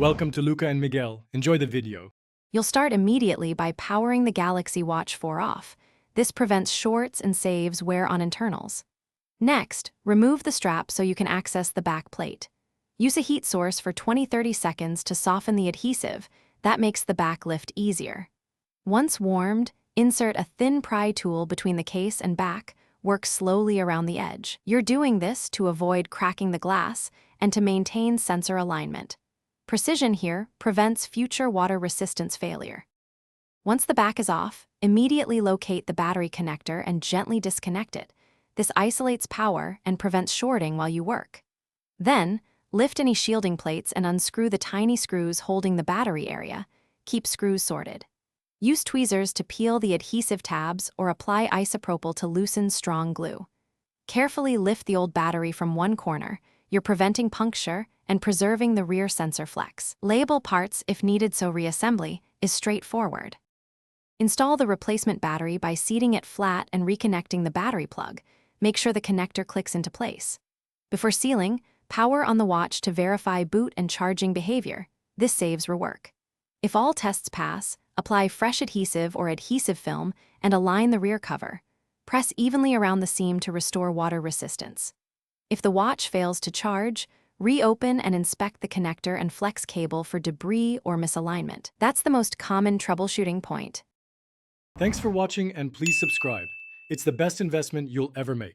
Welcome to Luca and Miguel. Enjoy the video. You'll start immediately by powering the Galaxy Watch 4 off. This prevents shorts and saves wear on internals. Next, remove the strap so you can access the back plate. Use a heat source for 20-30 seconds to soften the adhesive. That makes the back lift easier. Once warmed, insert a thin pry tool between the case and back. Work slowly around the edge. You're doing this to avoid cracking the glass and to maintain sensor alignment. Precision here prevents future water resistance failure. Once the back is off, immediately locate the battery connector and gently disconnect it. This isolates power and prevents shorting while you work. Then, lift any shielding plates and unscrew the tiny screws holding the battery area. Keep screws sorted. Use tweezers to peel the adhesive tabs or apply isopropyl to loosen strong glue. Carefully lift the old battery from one corner. You're preventing puncture and preserving the rear sensor flex. Label parts if needed, so reassembly is straightforward. Install the replacement battery by seating it flat and reconnecting the battery plug. Make sure the connector clicks into place. Before sealing, power on the watch to verify boot and charging behavior. This saves rework. If all tests pass, apply fresh adhesive or adhesive film and align the rear cover. Press evenly around the seam to restore water resistance. If the watch fails to charge, reopen and inspect the connector and flex cable for debris or misalignment. That's the most common troubleshooting point. Thanks for watching and please subscribe. It's the best investment you'll ever make.